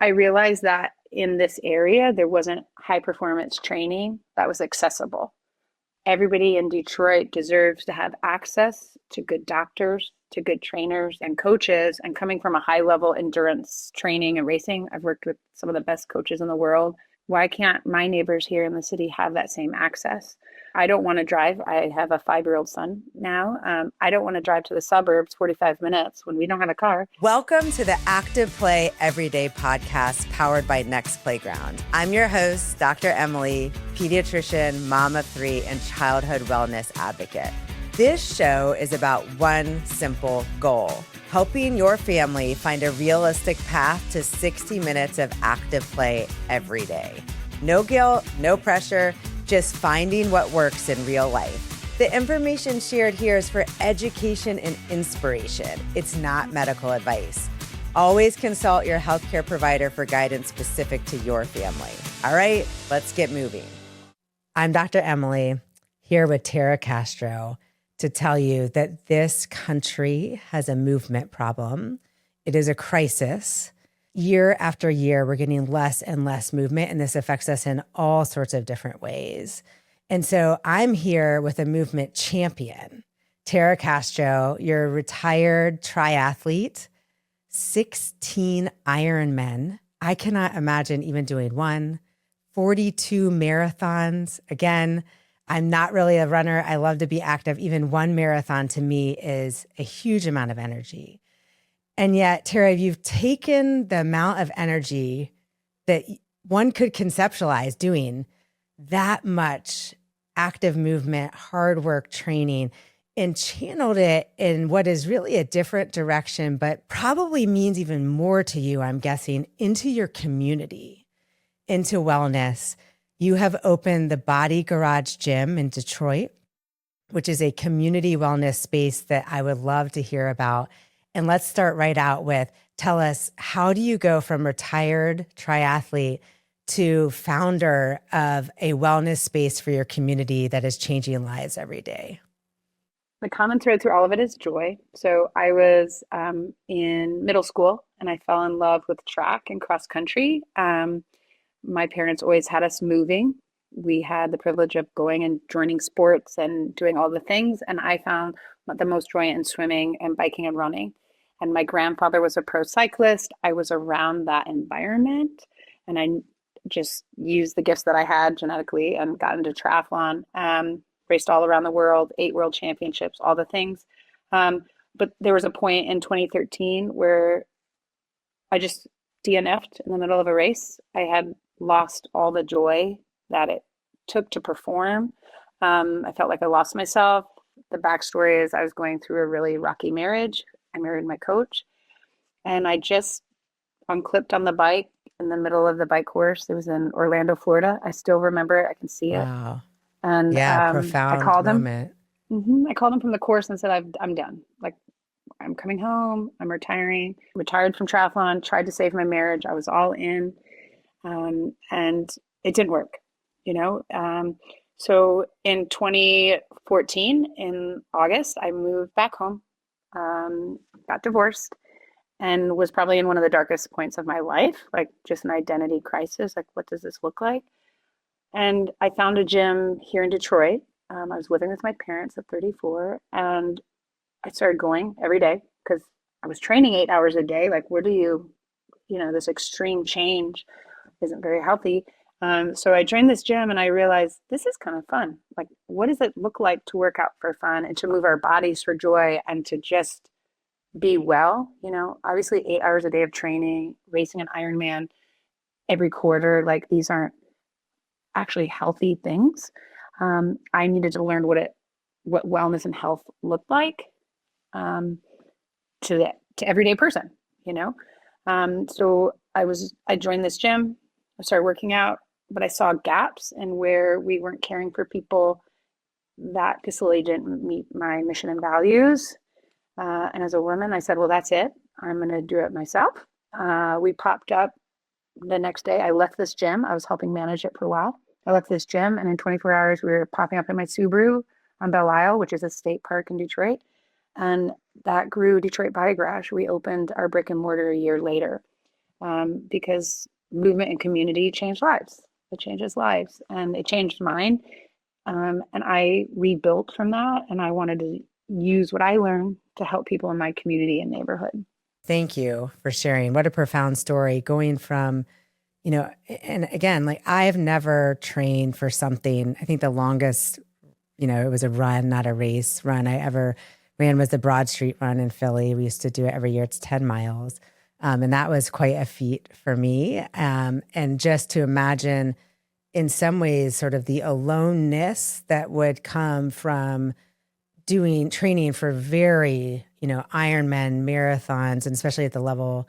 I realized that in this area, there wasn't high performance training that was accessible. Everybody in Detroit deserves to have access to good doctors, to good trainers and coaches. And coming from a high level endurance training and racing, I've worked with some of the best coaches in the world. Why can't my neighbors here in the city have that same access? I don't want to drive. I have a 5-year-old son now. I don't want to drive to the suburbs 45 minutes when we don't have a car. Welcome to the Active Play Everyday podcast powered by Next Playground. I'm your host, Dr. Emily, pediatrician, mom of 3, and childhood wellness advocate. This show is about one simple goal: helping your family find a realistic path to 60 minutes of active play every day. No guilt, no pressure, just finding what works in real life. The information shared here is for education and inspiration. It's not medical advice. Always consult your healthcare provider for guidance specific to your family. All right, let's get moving. I'm Dr. Emily, here with Terra Castro, to tell you that this country has a movement problem. It is a crisis. Year after year, we're getting less and less movement, and this affects us in all sorts of different ways. And so I'm here with a movement champion, Terra Castro. You're a retired triathlete, 16 Ironmen. I cannot imagine even doing one, 42 marathons. Again, I'm not really a runner. I love to be active. Even one marathon to me is a huge amount of energy. And yet, Terra, you've taken the amount of energy that one could conceptualize doing that much active movement, hard work training, and channeled it in what is really a different direction, but probably means even more to you, I'm guessing, into your community, into wellness. You have opened the Body Garage Gym in Detroit, which is a community wellness space that I would love to hear about. And let's start right out with, tell us, how do you go from retired triathlete to founder of a wellness space for your community that is changing lives every day? The common thread through all of it is joy. So I was in middle school and I fell in love with track and cross country. My parents always had us moving. We had the privilege of going and joining sports and doing all the things. And I found the most joy in swimming and biking and running. And my grandfather was a pro cyclist. I was around that environment. And I just used the gifts that I had genetically and got into triathlon, raced all around the world, 8 world championships, all the things. But there was a point in 2013 where I just DNF'd in the middle of a race. I had lost all the joy that it took to perform. I felt like I lost myself. The backstory is I was going through a really rocky marriage. I married my coach, and I just unclipped on the bike in the middle of the bike course. It was in Orlando, Florida. I still remember it. I can see it. Wow. And Yeah, I profound called him. moment. I called him from the course and said, I'm done. Like, I'm coming home. I'm retiring. Retired from triathlon. Tried to save my marriage. I was all in. And it didn't work, you know? So in 2014, in August, I moved back home, got divorced, and was probably in one of the darkest points of my life, like just an identity crisis. Like, what does this look like? And I found a gym here in Detroit. I was living with my parents at 34, and I started going every day because I was training 8 hours a day. Like, where do this extreme change isn't very healthy. So I joined this gym and I realized this is kind of fun. Like, what does it look like to work out for fun and to move our bodies for joy and to just be well? Obviously 8 hours a day of training, racing an Ironman every quarter, like these aren't actually healthy things. I needed to learn what wellness and health looked like to to everyday person, you know. So I joined this gym. I started working out, but I saw gaps in where we weren't caring for people. That facility didn't meet my mission and values. And as a woman, I said, well, that's it. I'm going to do it myself. We popped up the next day. I left this gym. I was helping manage it for a while. I left this gym, and in 24 hours, we were popping up in my Subaru on Belle Isle, which is a state park in Detroit. And that grew Detroit Body Garage. We opened our brick and mortar a year later. because movement and community change lives. It changes lives, and it changed mine. And I rebuilt from that, and I wanted to use what I learned to help people in my community and neighborhood. Thank you for sharing. What a profound story going from, and again, like I've never trained for something. I think the longest, it was a run, not a race run I ever ran was the Broad Street Run in Philly. We used to do it every year. It's 10 miles. And that was quite a feat for me. And just to imagine in some ways, sort of the aloneness that would come from doing training for very, Ironman marathons, and especially at the level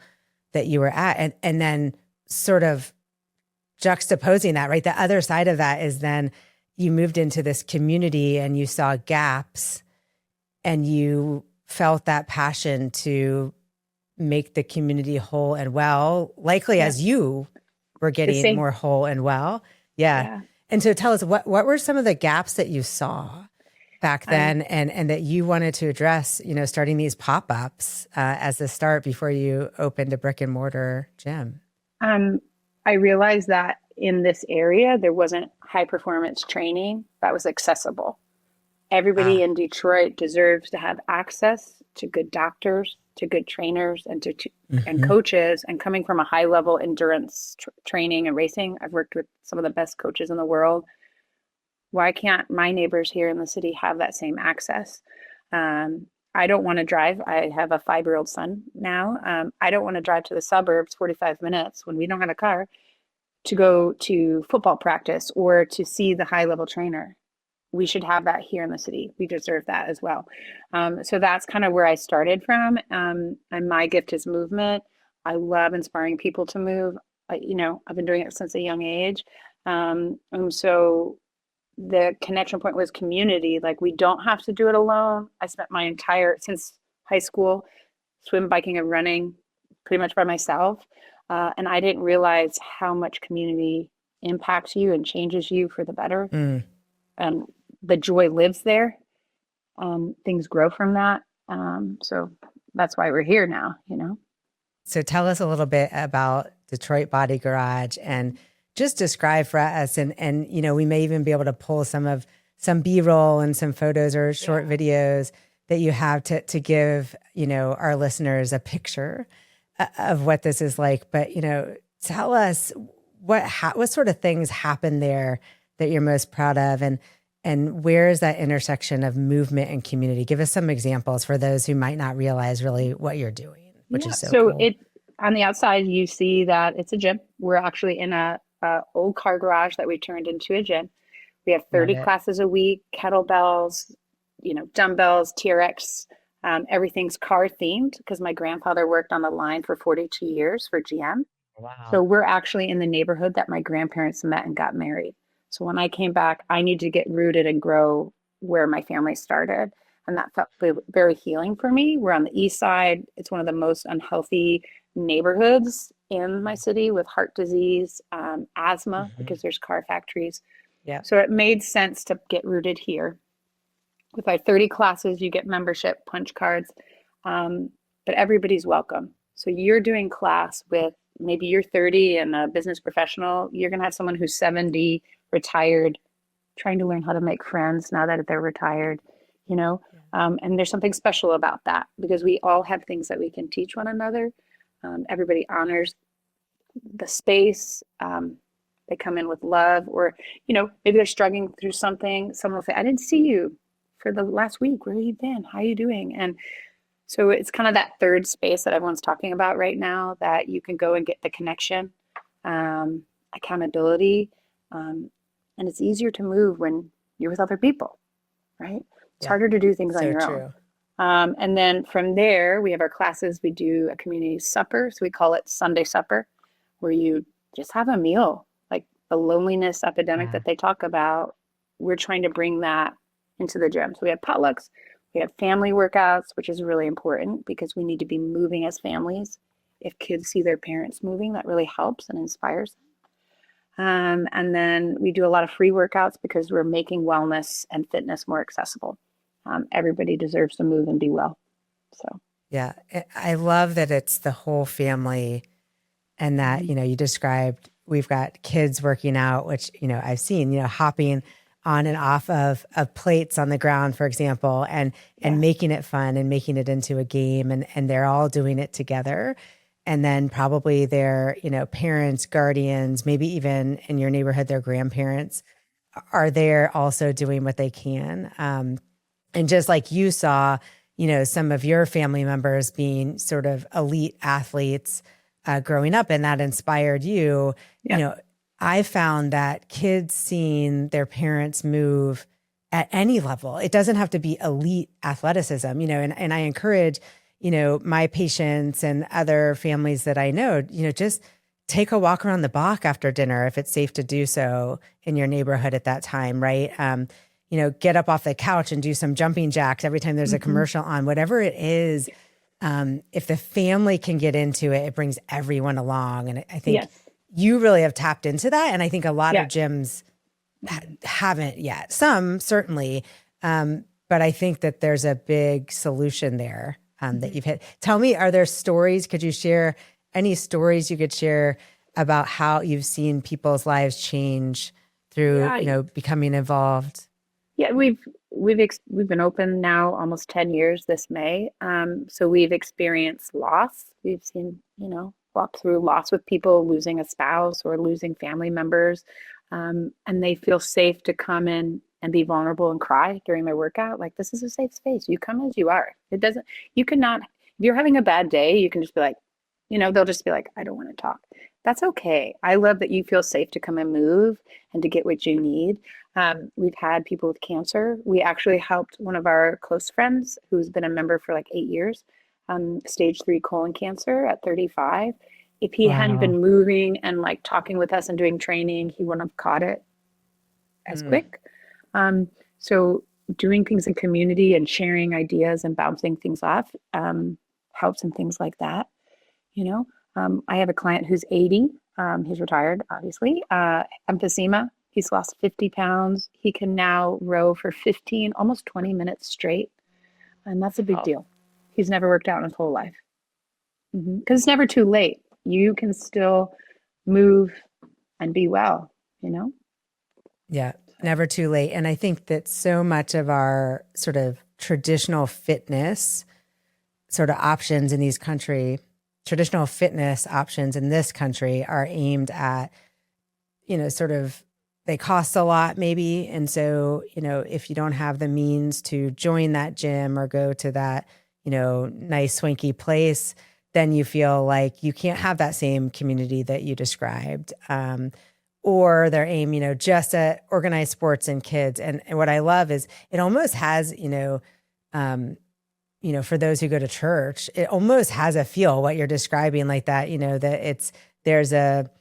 that you were at. And then sort of juxtaposing that, right? The other side of that is then you moved into this community and you saw gaps and you felt that passion to make the community whole and well, likely as you were getting more whole and well. Yeah. And so tell us, what were some of the gaps that you saw back then and that you wanted to address, starting these pop-ups as the start before you opened a brick and mortar gym? I realized that in this area, there wasn't high performance training that was accessible. Everybody in Detroit deserves to have access to good doctors, to good trainers, and and coaches. And coming from a high level endurance training and racing, I've worked with some of the best coaches in the world. Why can't my neighbors here in the city have that same access? I don't want to drive. I have a 5-year-old son now. I don't want to drive to the suburbs 45 minutes when we don't have a car to go to football practice or to see the high level trainer. We should have that here in the city. We deserve that as well. So that's kind of where I started from. And my gift is movement. I love inspiring people to move. I've been doing it since a young age. And so the connection point was community. Like, we don't have to do it alone. I spent since high school, swim, biking, and running pretty much by myself. And I didn't realize how much community impacts you and changes you for the better. The joy lives there. Things grow from that. So that's why we're here now, So tell us a little bit about Detroit Body Garage and just describe for us. And we may even be able to pull some B-roll and some photos or short videos that you have to give, our listeners a picture of what this is like. But, tell us what sort of things happen there that you're most proud of, and where is that intersection of movement and community? Give us some examples for those who might not realize really what you're doing, which is so cool. On the outside, you see that it's a gym. We're actually in a old car garage that we turned into a gym. We have 30 classes a week, kettlebells, dumbbells, TRX. Everything's car themed because my grandfather worked on the line for 42 years for GM. Wow. So we're actually in the neighborhood that my grandparents met and got married. So when I came back, I needed to get rooted and grow where my family started. And that felt very healing for me. We're on the east side. It's one of the most unhealthy neighborhoods in my city with heart disease, asthma, because there's car factories. Yeah. So it made sense to get rooted here. With our 30 classes, you get membership punch cards, but everybody's welcome. So you're doing class with, maybe you're 30 and a business professional. You're going to have someone who's 70, retired, trying to learn how to make friends now that they're retired, and there's something special about that because we all have things that we can teach one another. Everybody honors the space. They come in with love, or, maybe they're struggling through something. Someone will say, I didn't see you for the last week. Where have you been? How are you doing? And so it's kind of that third space that everyone's talking about right now, that you can go and get the connection, accountability, and it's easier to move when you're with other people, right? It's harder to do things on your own. And then from there, we have our classes. We do a community supper. So we call it Sunday supper, where you just have a meal. Like the loneliness epidemic that they talk about, we're trying to bring that into the gym. So we have potlucks, we have family workouts, which is really important because we need to be moving as families. If kids see their parents moving, that really helps and inspires them. And then we do a lot of free workouts because we're making wellness and fitness more accessible. Everybody deserves to move and be well. So yeah, I love that it's the whole family and that, Mhm. you described we've got kids working out, which, I've seen, hopping on and off of plates on the ground, for example, and Yeah. making it fun and making it into a game, and they're all doing it together. And then probably their, parents, guardians, maybe even in your neighborhood, their grandparents are there also doing what they can. And just like you saw, some of your family members being sort of elite athletes growing up, and that inspired you, Yeah. I found that kids seeing their parents move at any level, it doesn't have to be elite athleticism, and I encourage, my patients and other families that I know, just take a walk around the block after dinner if it's safe to do so in your neighborhood at that time, right? Get up off the couch and do some jumping jacks every time there's a Hmm. commercial on, whatever it is. If the family can get into it, it brings everyone along. And I think Yes. you really have tapped into that. And I think a lot of Yeah. gyms haven't yet, some certainly. But I think that there's a big solution there that Mhm. you've hit. Tell me, are there stories? Could you share any stories you could share about how you've seen people's lives change through, Yeah. becoming involved? Yeah, we've been open now almost 10 years this May. So we've experienced loss. We've seen, walk through loss with people losing a spouse or losing family members. And they feel safe to come in and be vulnerable and cry during their workout. Like, this is a safe space. You come as you are. It doesn't, you cannot, if you're having a bad day, you can just be like, they'll just be like, I don't want to talk. That's okay. I love that you feel safe to come and move and to get what you need. We've had people with cancer. We actually helped one of our close friends who's been a member for like 8 years, stage 3 colon cancer at 35. If he hadn't Wow. been moving and like talking with us and doing training, he wouldn't have caught it as Mm. quick. So doing things in community and sharing ideas and bouncing things off helps in things like that. You know, I have a client who's 80. He's retired, obviously. Emphysema. He's lost 50 pounds. He can now row for 15, almost 20 minutes straight. And that's a big Wow. deal. He's never worked out in his whole life. Because it's never too late. You can still move and be well, you know? Yeah, never too late. And I think that so much of our sort of traditional fitness sort of options in these country, traditional fitness options in this country are aimed at, sort of they cost a lot maybe. And so, if you don't have the means to join that gym or go to that, nice swanky place, then you feel like you can't have that same community that you described. Or they're aimed, just at organized sports and kids. And what I love is it almost has, um, for those who go to church, it almost has a feel what you're describing like that, that there's a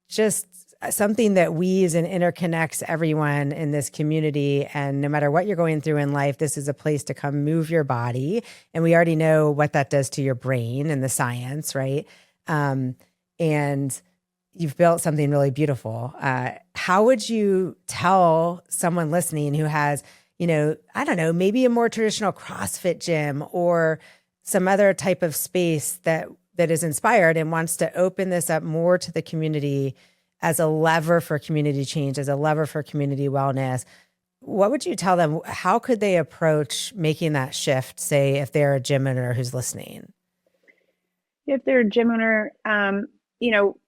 just something that weaves and interconnects everyone in this community. And no matter what you're going through in life, this is a place to come move your body. And we already know what that does to your brain and the science, right? And you've built something really beautiful. How would you tell someone listening who has, I don't know, maybe a more traditional CrossFit gym or some other type of space that is inspired and wants to open this up more to the community as a lever for community change, as a lever for community wellness? What would you tell them? How could they approach making that shift, say, if they're a gym owner who's listening? If they're a gym owner, you know,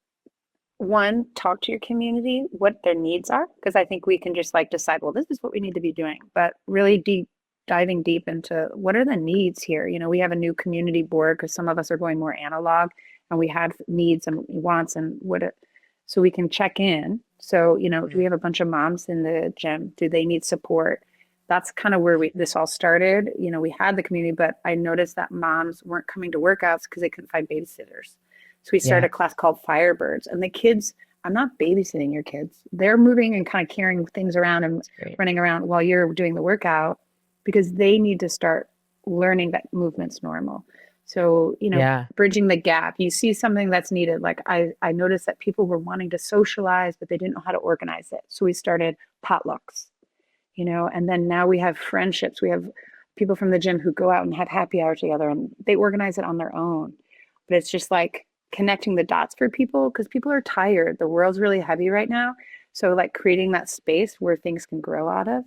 one, talk to your community, what their needs are, because I think we can just like decide, well, this is what we need to be doing, but really diving deep into what are the needs here. We have a new community board because some of us are going more analog and we have needs and wants and so we can check in. So, do we have a bunch of moms in the gym? Do they need support? That's kind of where this all started. We had the community, but I noticed that moms weren't coming to workouts because they couldn't find babysitters. So we started Yeah. a class called Firebirds, and the kids, I'm not babysitting your kids. They're moving and kind of carrying things around and That's great. running around while you're doing the workout because they need to start learning that movement's normal. So, Yeah. bridging the gap, you see something that's needed. Like I noticed that people were wanting to socialize, but they didn't know how to organize it. So we started potlucks, and then now we have friendships. We have people from the gym who go out and have happy hour together and they organize it on their own. But it's just like connecting the dots for people because people are tired. The world's really heavy right now. So like creating that space where things can grow out of.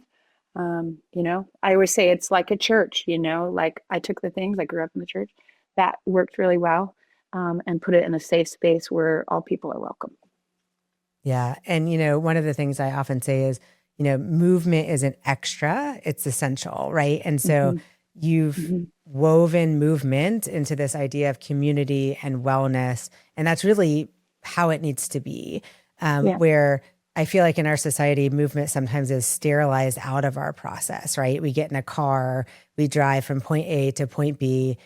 I always say it's like a church, like I took the things, I grew up in the church that worked really well, and put it in a safe space where all people are welcome. Yeah. And, one of the things I often say is, movement isn't extra, it's essential, right? And so Hmm. you've Hmm. woven movement into this idea of community and wellness. And that's really how it needs to be, Yeah. where I feel like in our society, movement sometimes is sterilized out of our process, right? We get in a car, we drive from point A to point B.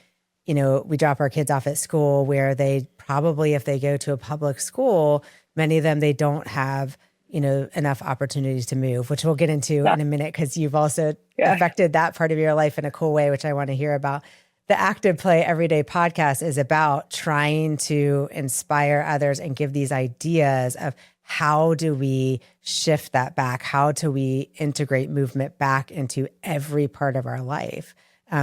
We drop our kids off at school where they probably, if they go to a public school, many of them, they don't have, enough opportunities to move, which we'll get into Yeah. in a minute because you've also Yeah. affected that part of your life in a cool way, which I want to hear about. The Active Play Everyday podcast is about trying to inspire others and give these ideas of how do we shift that back? How do we integrate movement back into every part of our life?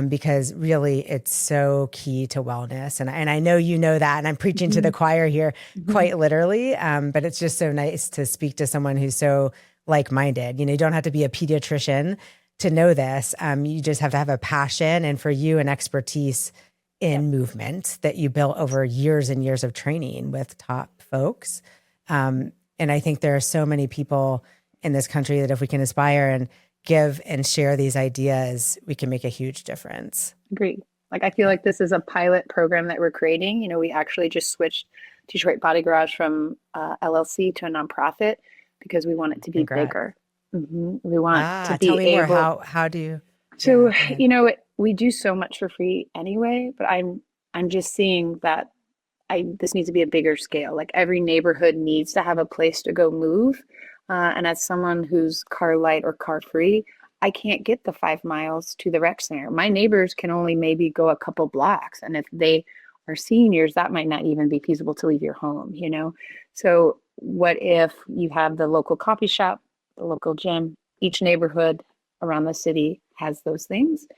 Because really it's so key to wellness. And I know you know that, and I'm preaching to Hmm. the choir here Hmm. quite literally, but it's just so nice to speak to someone who's so like-minded. You don't have to be a pediatrician to know this. You just have to have a passion, and for you, an expertise Yep. in movement that you built over years and years of training with top folks. And I think there are so many people in this country that if we can inspire and give and share these ideas, we can make a huge difference. Agreed. Like I feel Yeah. like this is a pilot program that we're creating. We actually just switched Detroit Body Garage from LLC to a nonprofit because we want it to be Congrats. bigger. We want to Tell be me more. able. How do you, So, yeah, go ahead. we do so much for free anyway, but I'm just seeing that I this needs to be a bigger scale. Like every neighborhood needs to have a place to go move. And as someone who's car light or car free, I can't get the 5 miles to the rec center. My neighbors can only maybe go a couple blocks. And if they are seniors, that might not even be feasible to leave your home. So what if you have the local coffee shop, the local gym, each neighborhood around the city has those things?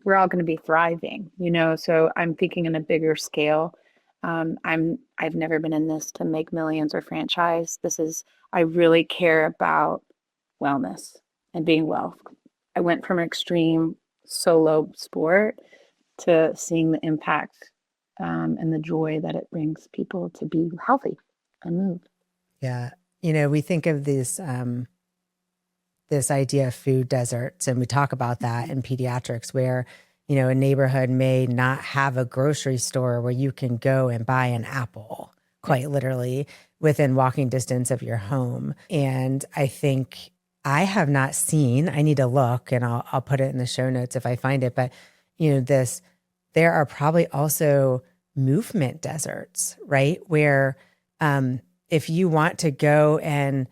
We're all going to be thriving. So I'm thinking in a bigger scale. I've never been in this to make millions or franchise. I really care about wellness and being well. I went from an extreme solo sport to seeing the impact, and the joy that it brings people to be healthy and move. Yeah. We think of this idea of food deserts, and we talk about that in pediatrics where, a neighborhood may not have a grocery store where you can go and buy an apple, Yeah. quite literally, within walking distance of your home. And I think I have not seen, I need to look, and I'll put it in the show notes if I find it, but there are probably also movement deserts, right? Where if you want to go and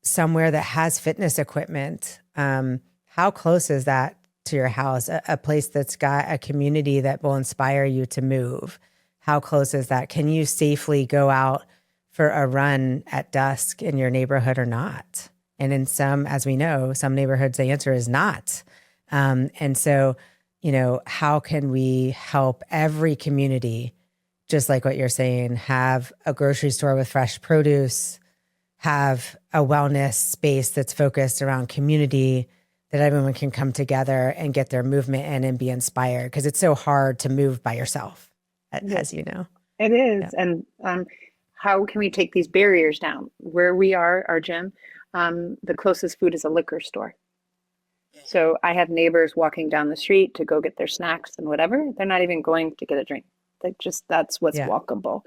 somewhere that has fitness equipment, how close is that to your house? A place that's got a community that will inspire you to move. How close is that? Can you safely go out for a run at dusk in your neighborhood or not? And in some, as we know, some neighborhoods, the answer is not. And so, how can we help every community, just like what you're saying, have a grocery store with fresh produce, have a wellness space that's focused around community, that everyone can come together and get their movement in and be inspired? Because it's so hard to move by yourself, Yeah, as you know. it Yeah. is. And how can we take these barriers down? Where we are, our gym, the closest food is a liquor store. So I have neighbors walking down the street to go get their snacks and whatever. They're not even going to get a drink. That's what's Yeah. walkable.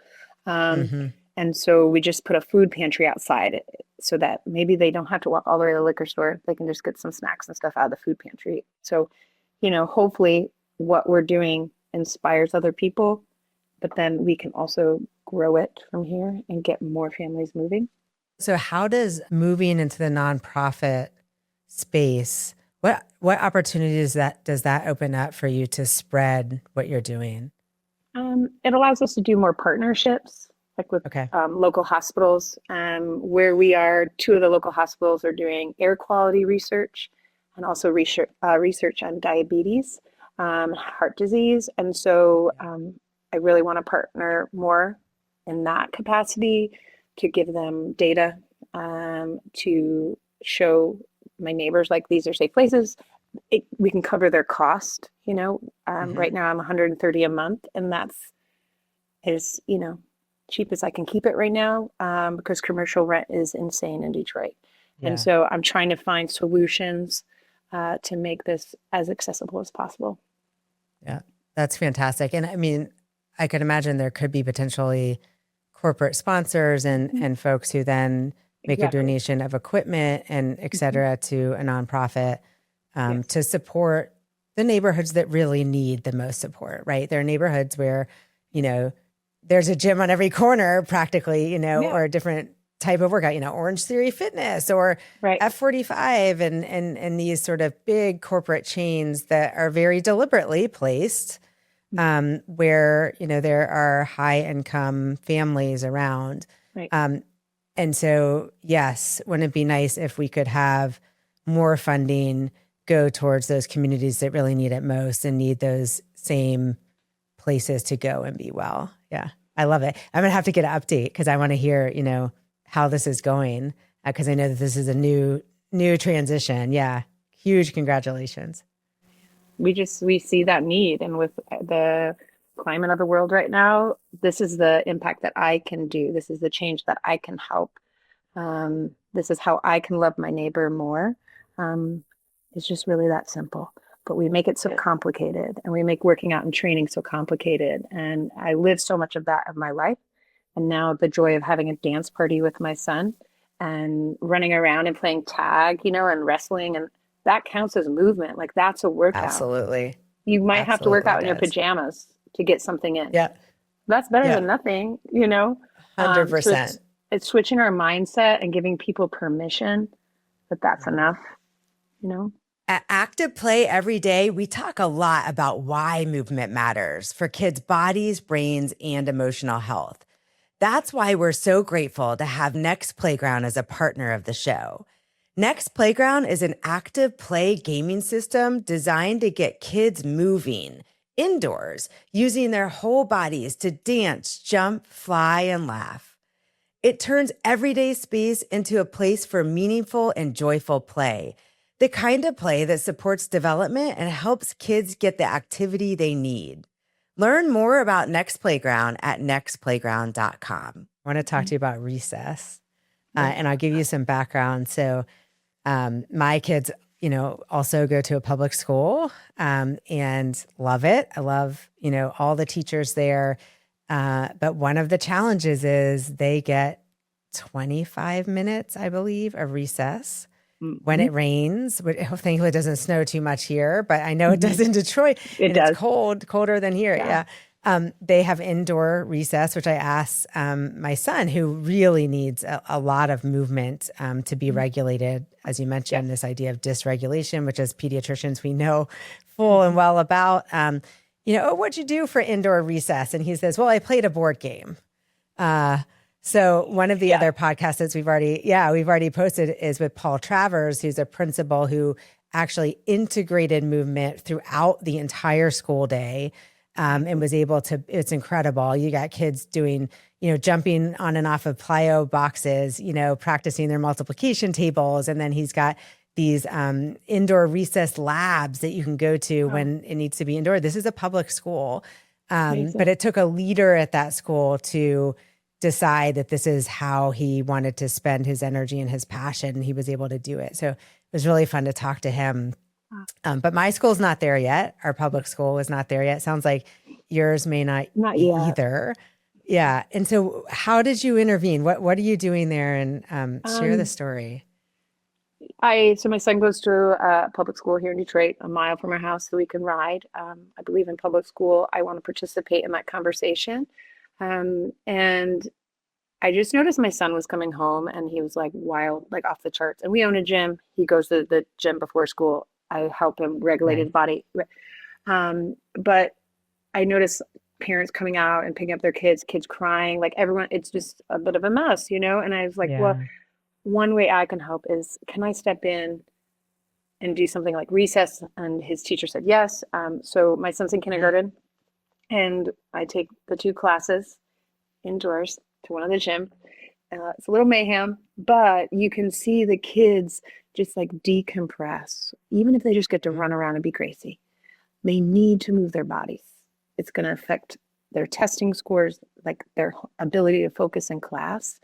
Um, Mm-hmm. and so we just put a food pantry outside so that maybe they don't have to walk all the way to the liquor store. They can just get some snacks and stuff out of the food pantry. So, hopefully what we're doing inspires other people, but then we can also grow it from here and get more families moving. So how does moving into the nonprofit space, what opportunities does that open up for you to spread what you're doing? It allows us to do more partnerships, like with Okay. local hospitals. Where we are, two of the local hospitals are doing air quality research and also research on diabetes, heart disease. And so I really want to partner more in that capacity to give them data, to show my neighbors like these are safe places. We can cover their cost. Right now I'm 130 a month, and that's as cheap as I can keep it right now, because commercial rent is insane in Detroit. And Yeah. so I'm trying to find solutions to make this as accessible as possible. Yeah. That's fantastic. And I mean, I could imagine there could be potentially corporate sponsors and folks who then make a Exactly. donation of equipment and et cetera to a nonprofit Yes. to support the neighborhoods that really need the most support, right? There are neighborhoods where, there's a gym on every corner practically, Yeah. or a different type of workout, Orange Theory Fitness or Right. F45 and these sort of big corporate chains that are very deliberately placed where, there are high income families around. Right. And so, yes, wouldn't it be nice if we could have more funding go towards those communities that really need it most and need those same places to go and be well? Yeah, I love it. I'm going to have to get an update because I want to hear, how this is going because I know that this is a new transition. Yeah. Huge congratulations. We see that need, and with the climate of the world right now, this is the impact that I can do. This is the change that I can help. This is how I can love my neighbor more. Um, it's just really that simple. But we make it so complicated, and we make working out and training so complicated. And I live so much of that of my life. And now the joy of having a dance party with my son and running around and playing tag, and wrestling, and that counts as movement. Like that's a workout. Absolutely. You might have to work Absolutely out in your does. pajamas to get something in. Yeah. That's better Yeah. than nothing, So 100%. it's switching our mindset and giving people permission that that's enough, you know? At Active Play Every Day, we talk a lot about why movement matters for kids' bodies, brains, and emotional health. That's why we're so grateful to have Next Playground as a partner of the show. Next Playground is an active play gaming system designed to get kids moving indoors, using their whole bodies to dance, jump, fly, and laugh. It turns everyday space into a place for meaningful and joyful play, the kind of play that supports development and helps kids get the activity they need. Learn more about Next Playground at nextplayground.com. I want to talk to you about recess, and I'll give you some background. So my kids, also go to a public school and love it. I love, all the teachers there. But one of the challenges is they get 25 minutes, I believe, of recess. When it rains, thankfully it doesn't snow too much here, but I know it does in Detroit. It and does. It's colder than here. Yeah. They have indoor recess, which I asked my son, who really needs a lot of movement to be regulated. As you mentioned, this idea of dysregulation, which as pediatricians, we know full and well about. What'd you do for indoor recess? And he says, well, I played a board game. So one of the other podcasts that we've already posted is with Paul Travers, who's a principal who actually integrated movement throughout the entire school day and was able to, it's incredible. You got kids doing, jumping on and off of plyo boxes, practicing their multiplication tables. And then he's got these indoor recess labs that you can go to when it needs to be indoor. This is a public school, but it took a leader at that school to decide that this is how he wanted to spend his energy and his passion, and he was able to do it. So it was really fun to talk to him. But my school's not there yet. Our public school is not there yet. Sounds like yours may not be yet either. Yeah. And so how did you intervene? What are you doing there? And share the story. So my son goes to a public school here in Detroit, a mile from our house, so we can ride. I believe in public school. I want to participate in that conversation. And I just noticed my son was coming home and he was like wild, like off the charts. And we own a gym. He goes to the gym before school. I help him regulate his body. But I noticed parents coming out and picking up their kids crying, like everyone, it's just a bit of a mess, And I was like, well, one way I can help is, can I step in and do something like recess? And his teacher said yes. So my son's in kindergarten and I take the two classes. indoors to one of the gym. It's a little mayhem, but you can see the kids just like decompress, even if they just get to run around and be crazy. They need to move their bodies. It's going to affect their testing scores, like their ability to focus in class.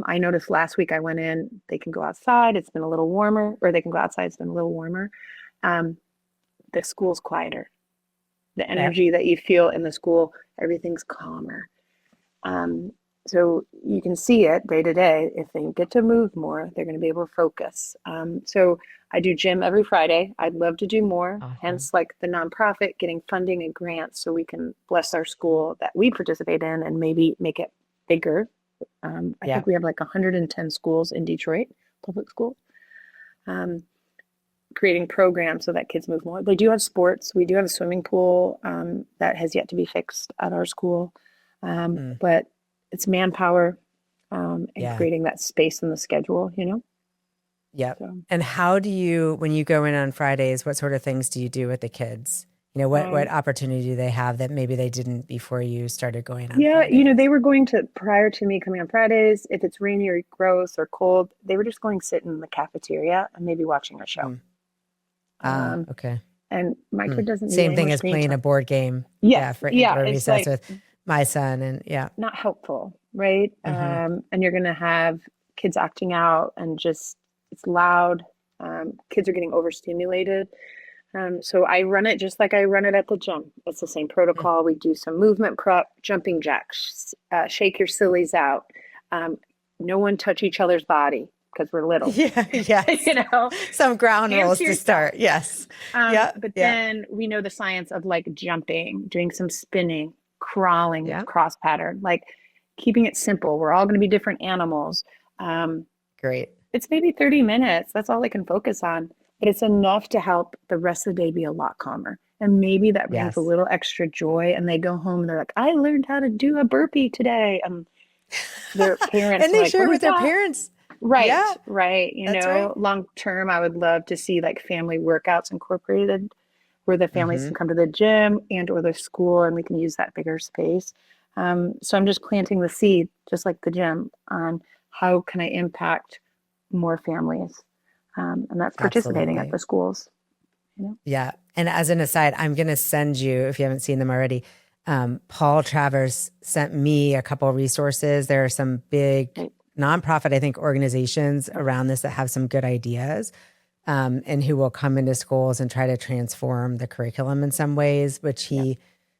I noticed last week I went in, they can go outside, it's been a little warmer, or they can go outside, it's been a little warmer. The school's quieter. The energy that you feel in the school, everything's calmer. So you can see it day to day. If they get to move more, they're going to be able to focus. So I do gym every Friday. I'd love to do more, hence like the nonprofit, getting funding and grants so we can bless our school that we participate in and maybe make it bigger. I think we have like 110 schools in Detroit, public schools, creating programs so that kids move more. They do have sports. We do have a swimming pool that has yet to be fixed at our school. But it's manpower and creating that space in the schedule, you know? Yep. So. And how do you, when you go in on Fridays, what sort of things do you do with the kids? You know, what opportunity do they have that maybe they didn't before you started going on Fridays? You know, they were going to, prior to me coming on Fridays, if it's rainy or gross or cold, they were just going to sit in the cafeteria and maybe watching a show. Okay. And my kid doesn't need same any thing more as screen playing time. a board game. For recess like, with my son and not helpful, right? And you're going to have kids acting out and just, it's loud. Kids are getting overstimulated. So I run it just like I run it at the gym. It's the same protocol. We do some movement prep, jumping jacks, shake your sillies out. No one touch each other's body because we're little. Yes. You know, some ground rules to start. Yes. But then we know the science of like jumping, doing some spinning, crawling, cross pattern, like keeping it simple. We're all going to be different animals. Great. It's maybe 30 minutes. That's all they can focus on. But it's enough to help the rest of the day be a lot calmer. And maybe that brings a little extra joy. And they go home and they're like, I learned how to do a burpee today. Their parents and they like, share it with their parents. Right. You That's know, long term, I would love to see like family workouts incorporated where the families can come to the gym and or the school and we can use that bigger space. So I'm just planting the seed, just like the gym, on how can I impact more families. And that's participating at the schools. You know? Yeah. And as an aside, I'm going to send you, if you haven't seen them already, Paul Travers sent me a couple of resources. There are some big nonprofit, I think, organizations around this that have some good ideas and who will come into schools and try to transform the curriculum in some ways, which he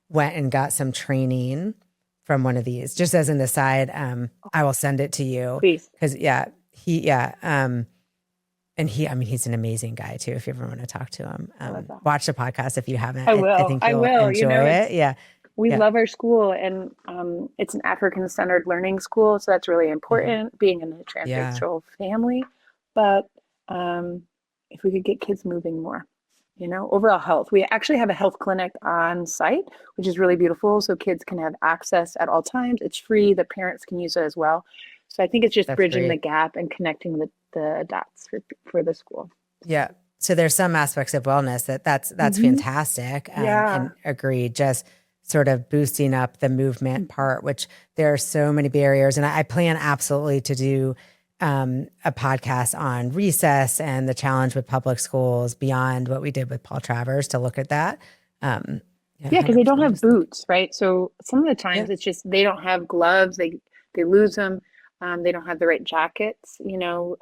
went and got some training from one of these. Just as an aside, I will send it to you. Please. Because, and he, I mean, he's an amazing guy too. If you ever want to talk to him, watch the podcast if you haven't. I will. I think you'll enjoy it. Yeah. We love our school, and it's an African-centered learning school, so that's really important. Being in a transracial family, but if we could get kids moving more, you know, overall health. We actually have a health clinic on site, which is really beautiful, so kids can have access at all times. It's free. The parents can use it as well. So I think it's just bridging the gap and connecting the dots for the school. Yeah. So there's some aspects of wellness that's fantastic. And agreed. Just sort of boosting up the movement part, which there are so many barriers. And I plan absolutely to do a podcast on recess and the challenge with public schools beyond what we did with Paul Travers to look at that. Because they don't have boots, right? So some of the times it's just they don't have gloves. They lose them. They don't have the right jackets. You know,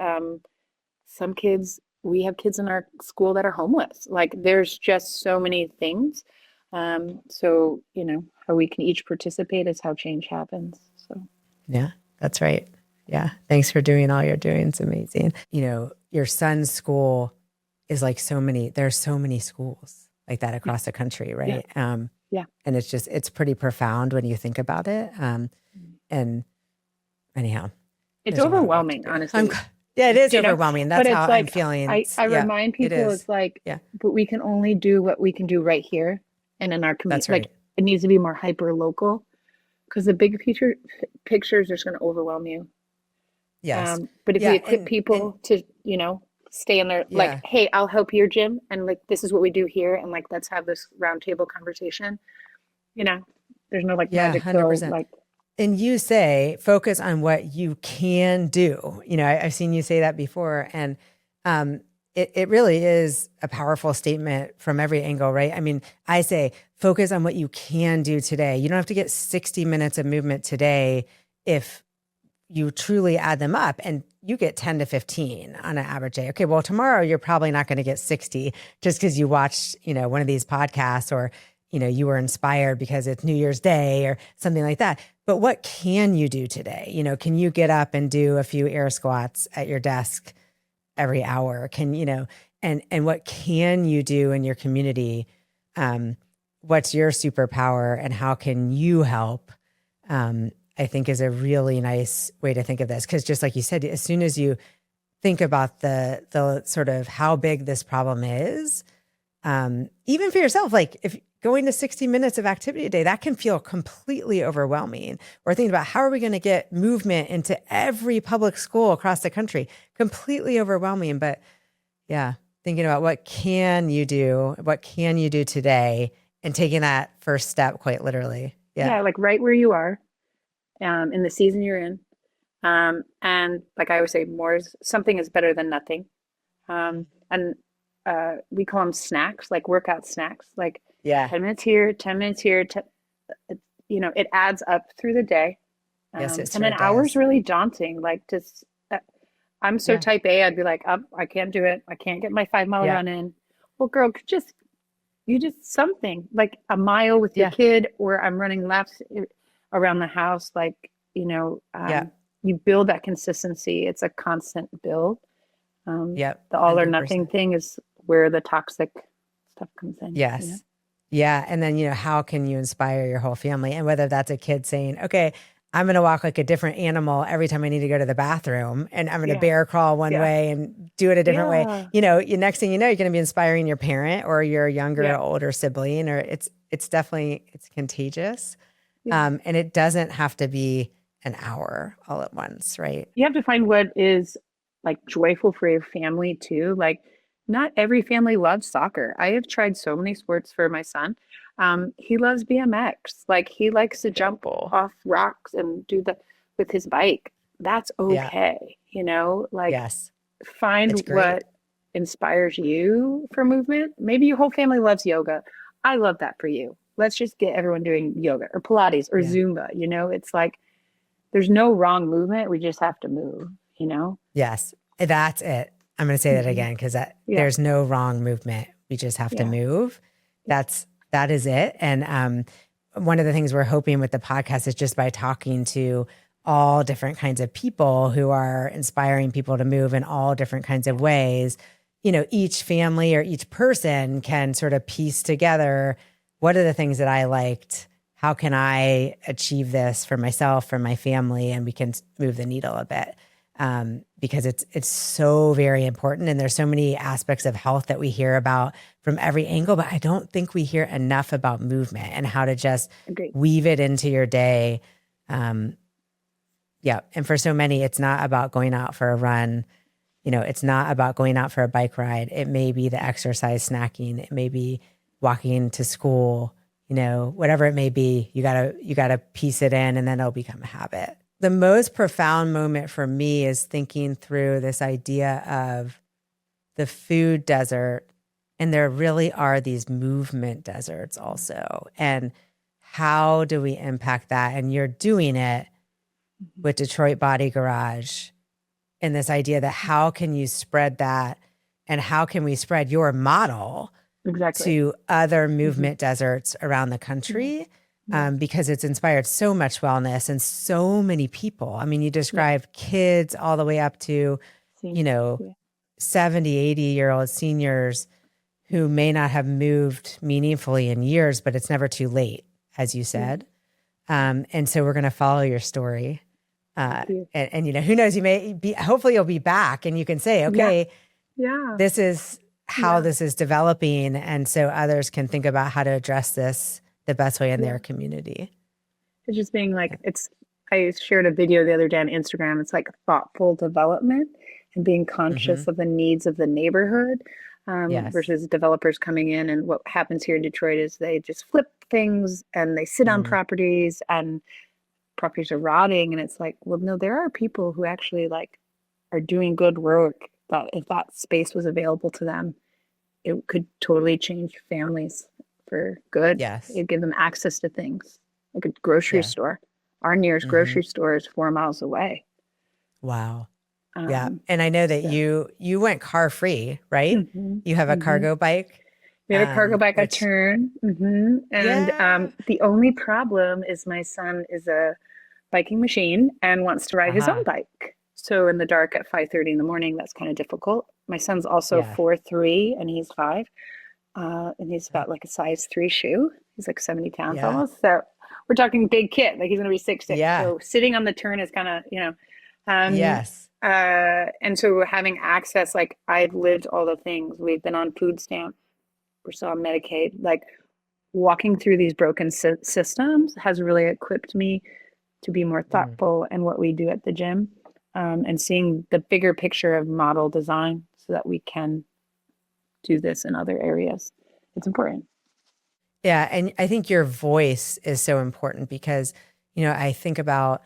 some kids, we have kids in our school that are homeless. Like there's just so many things. So, you know, how we can each participate is how change happens. So, yeah, that's right. Yeah. Thanks for doing all you're doing. It's amazing. You know, your son's school is like there's so many schools like that across the country. Right. And it's pretty profound when you think about it. And anyhow, it's overwhelming, honestly. It is overwhelming. That's how I'm feeling. I remind people it's like, but we can only do what we can do right here and in our community. That's right. Like it needs to be more hyper local because the big pictures are just going to overwhelm you. Yes. But if we equip people to, you know, stay in there, like, hey, I'll help your gym. And like, this is what we do here. And like, let's have this roundtable conversation. You know, there's no like magic pill, like And you say, focus on what you can do. I've seen you say that before. And um, it really is a powerful statement from every angle, right? I mean, I say, focus on what you can do today. You don't have to get 60 minutes of movement today if you truly add them up, and you get 10 to 15 on an average day. Okay, well, tomorrow you're probably not going to get 60 just because you watched, one of these podcasts, or, you were inspired because it's New Year's Day or something like that. But what can you do today? Can you get up and do a few air squats at your desk every hour? And what can you do in your community? What's your superpower, and how can you help? I think is a really nice way to think of this. Because just like you said, as soon as you think about the sort of how big this problem is, even for yourself, like if going to 60 minutes of activity a day, that can feel completely overwhelming. Or thinking about how are we going to get movement into every public school across the country, completely overwhelming. But yeah, thinking about what can you do today, and taking that first step quite literally. Yeah, Yeah. like right where you are, in the season you're in. And like I always say, something is better than nothing. And we call them snacks, like workout snacks, like Yeah. 10 minutes here, 10 minutes here. It adds up through the day. Yes, it And sure an hour's does. really daunting. Like just, I'm so Yeah. type A, I'd be like, I can't do it. I can't get my 5 mile Yeah. run in. Well, girl, you just something like a mile with your Yeah. kid, or I'm running laps around the house. Like, Yeah. you build that consistency. It's a constant build. Yep. The all or nothing 100%. thing is where the toxic stuff comes in. Yes. Yeah. And then, how can you inspire your whole family? And whether that's a kid saying, okay, I'm going to walk like a different animal every time I need to go to the bathroom, and I'm going to Yeah. bear crawl one Yeah. way and do it a different way. Yeah. Next thing you know, you're going to be inspiring your parent or your younger, Yeah. older sibling, or it's definitely, it's contagious. Yeah. And it doesn't have to be an hour all at once. Right. You have to find what is like joyful for your family too. Like not every family loves soccer. I have tried so many sports for my son. He loves BMX. Like he likes to jump Cool. off rocks and do the with his bike. That's Yeah. okay. Like Yes. find It's great. what inspires you for movement. Maybe your whole family loves yoga. I love that for you. Let's just get everyone doing yoga or Pilates or Yeah. Zumba. It's like there's no wrong movement. We just have to move. Yes, that's it. I'm going to say that Hmm. again, because Yeah. there's no wrong movement. We just have to Yeah. move. That is it. And one of the things we're hoping with the podcast is just by talking to all different kinds of people who are inspiring people to move in all different kinds of ways. Each family or each person can sort of piece together, what are the things that I liked? How can I achieve this for myself, for my family? And we can move the needle a bit. Because it's so very important, and there's so many aspects of health that we hear about from every angle, but I don't think we hear enough about movement and how to just Agreed. weave it into your day. Yeah, and for so many, it's not about going out for a run. It's not about going out for a bike ride. It may be the exercise, snacking. It may be walking to school. Whatever it may be, you gotta piece it in, and then it'll become a habit. The most profound moment for me is thinking through this idea of the food desert. And there really are these movement deserts also. And how do we impact that? And you're doing it with Detroit Body Garage. And this idea that how can you spread that? And how can we spread your model Exactly. to other movement deserts around the country? Because it's inspired so much wellness and so many people. I mean, you describe kids all the way up to, 70, 80-year-old seniors who may not have moved meaningfully in years, but it's never too late, as you said. And so we're going to follow your story. And who knows, you may be, hopefully you'll be back and you can say, okay, this is how this is developing. And so others can think about how to address this the best way in their community. It's just being like, I shared a video the other day on Instagram. It's like thoughtful development and being conscious of the needs of the neighborhood, versus developers coming in. And what happens here in Detroit is they just flip things and they sit on properties, and properties are rotting. And it's like, well, no, there are people who actually like are doing good work that if that space was available to them, it could totally change families for good. Yes. It'd give them access to things like a grocery Yeah. store. Our nearest Hmm. grocery store is 4 miles away. Wow. Yeah. Um, And I know that so, you went car free, right? hmm You have a hmm cargo bike, We had a cargo bike I which, turn. And yeah. the only problem is my son is a biking machine and wants to ride his own Uh-huh. bike. So in the dark at 5:30 in the morning, that's kind of difficult. My son's also Yeah. 4'3" and he's 5. And he's Uh, about like a size 3 shoe. He's like 70 pounds Yeah. almost. So we're talking big kid, like he's going to be 6'6". Yeah. So sitting on the turn is kind of, um, Yes. and so having access, like I've lived all the things. We've been on food stamp. We're still on Medicaid. Like walking through these broken systems has really equipped me to be more Mm. thoughtful in what we do at the gym, and seeing the bigger picture of model design so that we can do this in other areas. It's important. Yeah. And I think your voice is so important because, I think about,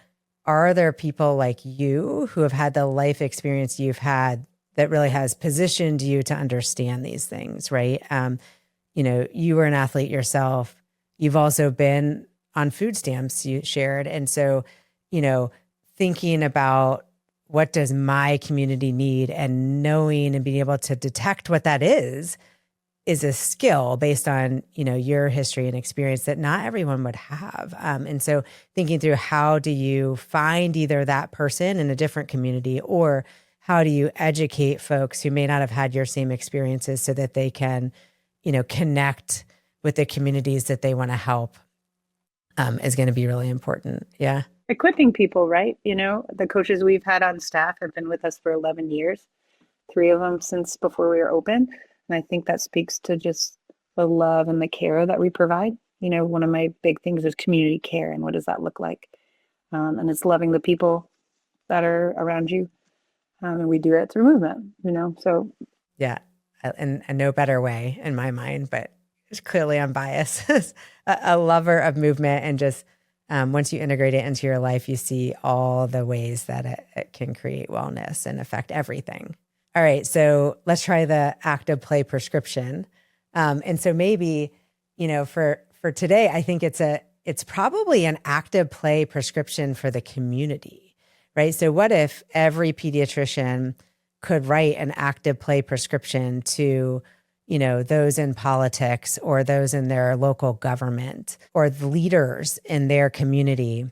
are there people like you who have had the life experience you've had that really has positioned you to understand these things, right? You were an athlete yourself. You've also been on food stamps, you shared. And so, you know, thinking about what does my community need and knowing and being able to detect what that is a skill based on, your history and experience that not everyone would have. And so thinking through, how do you find either that person in a different community, or how do you educate folks who may not have had your same experiences so that they can, connect with the communities that they want to help, is going to be really important. Yeah. Equipping people, right? The coaches we've had on staff have been with us for 11 years, 3 of them since before we were open. And I think that speaks to just the love and the care that we provide. One of my big things is community care. And what does that look like? And it's loving the people that are around you. And we do it through movement. So Yeah. And no better way in my mind, but it's clearly I'm biased. a lover of movement, and just once you integrate it into your life, you see all the ways that it can create wellness and affect everything. All right. So let's try the active play prescription. And so maybe, for today, I think it's probably an active play prescription for the community, right? So what if every pediatrician could write an active play prescription to, those in politics or those in their local government or the leaders in their community,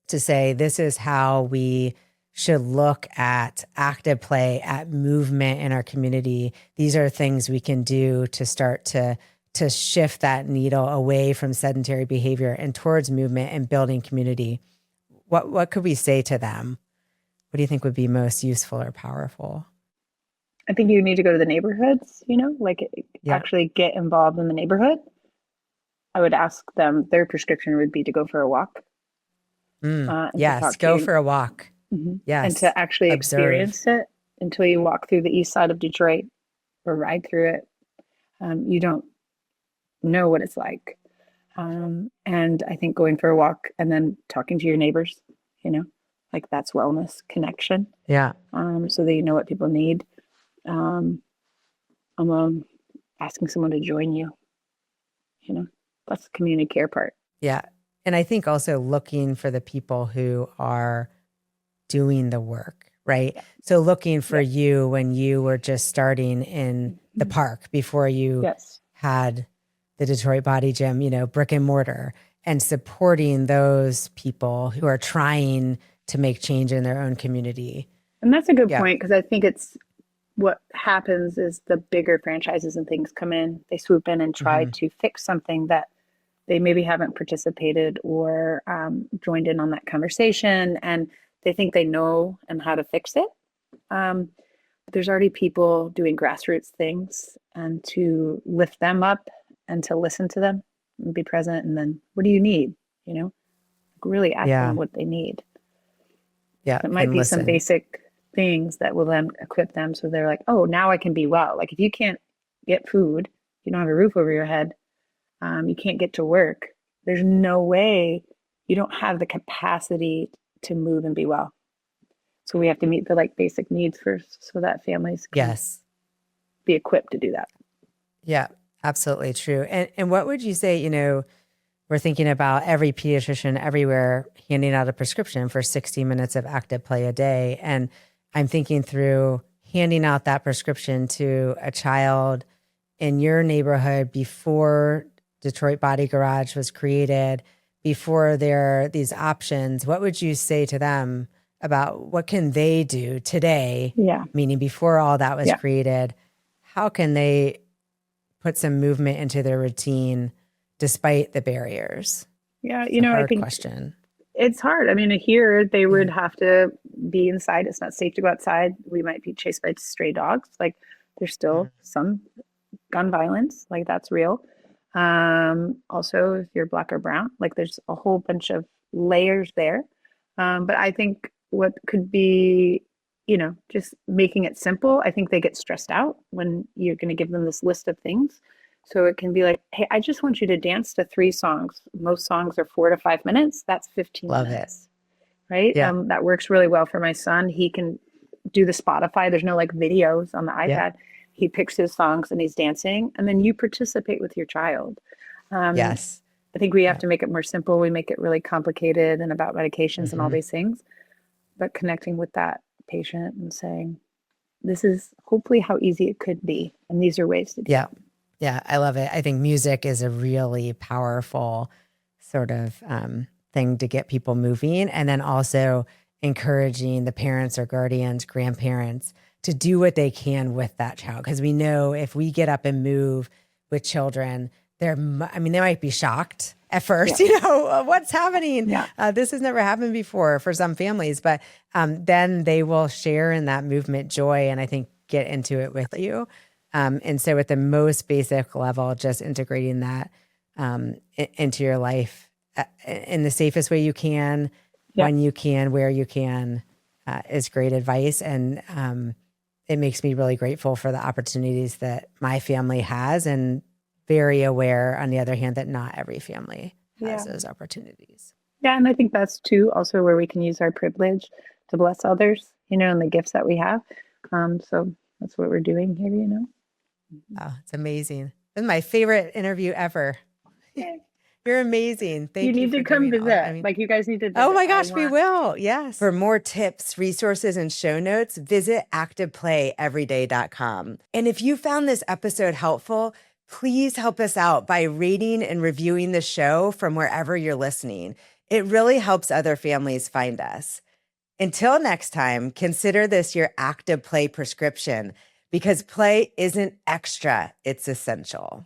to say, this is how we should look at active play, at movement in our community. These are things we can do to start to shift that needle away from sedentary behavior and towards movement and building community. What could we say to them? What do you think would be most useful or powerful? I think you need to go to the neighborhoods, like Yeah. actually get involved in the neighborhood. I would ask them, their prescription would be to go for a walk, and to Yes. talk Go to for a walk. and Yes. to actually Observe. experience it until you walk through the east side of Detroit or ride through it. You don't know what it's like. And I think going for a walk and then talking to your neighbors, like that's wellness connection, Yeah. so that you know what people need. Um, Asking someone to join you, that's the community care part. Yeah. And I think also looking for the people who are doing the work, right? Yeah. So looking for Yeah. you when you were just starting in the park before you Yes. had the Detroit Body Gym, brick and mortar, and supporting those people who are trying to make change in their own community. And that's a good Yeah. point, because I think it's what happens is the bigger franchises and things come in, they swoop in and try Hmm. to fix something that they maybe haven't participated or joined in on that conversation, and they think they know and how to fix it. But there's already people doing grassroots things, and to lift them up and to listen to them and be present. And then, what do you need? Really ask Yeah. them what they need. Yeah. It might And be some listen. basic things that will then equip them so they're like, oh, now I can be well. Like if you can't get food, you don't have a roof over your head, you can't get to work. There's no way, you don't have the capacity to move and be well. So we have to meet the like basic needs first so that families can Yes. be equipped to do that. Yeah, absolutely true. And what would you say, we're thinking about every pediatrician everywhere handing out a prescription for 60 minutes of active play a day. And I'm thinking through handing out that prescription to a child in your neighborhood before Detroit Body Garage was created, before there are these options. What would you say to them about what can they do today? Yeah. Meaning before all that was Yeah. created, how can they put some movement into their routine despite the barriers? Yeah. It's a I hard think question. it's hard. I mean, here they would Yeah. have to be inside. It's not safe to go outside. We might be chased by stray dogs. Like there's still some gun violence, like that's real. Also, if you're black or brown, like there's a whole bunch of layers there. But I think what could be, just making it simple. I think they get stressed out when you're going to give them this list of things. So it can be like, hey, I just want you to dance to 3 songs. Most songs are 4 to 5 minutes. That's 15 Love it. minutes, right? Yeah. That works really well for my son. He can do the Spotify. There's no like videos on the iPad. Yeah. He picks his songs and he's dancing, and then you participate with your child. Yes. I think we have to make it more simple. We make it really complicated and about medications and all these things, but connecting with that patient and saying, this is hopefully how easy it could be. And these are ways to do Yeah. Yeah. I love it. I think music is a really powerful sort of thing to get people moving. And then also encouraging the parents or guardians, grandparents to do what they can with that child. Because we know if we get up and move with children, they might be shocked at first, what's happening? Yeah. This has never happened before for some families, but then they will share in that movement joy and I think get into it with you. And so at the most basic level, just integrating that into your life in the safest way you can, when you can, where you can, is great advice. And it makes me really grateful for the opportunities that my family has, and very aware, on the other hand, that not every family has those opportunities. Yeah. And I think that's too also where we can use our privilege to bless others, and the gifts that we have. So that's what we're doing here, Oh, it's amazing. This is my favorite interview ever. You're amazing. Thank you. You need to come visit. Like you guys need to visit. Oh my gosh, we will. Yes. For more tips, resources, and show notes, visit activeplayeveryday.com. And if you found this episode helpful, please help us out by rating and reviewing the show from wherever you're listening. It really helps other families find us. Until next time, consider this your active play prescription, because play isn't extra, it's essential.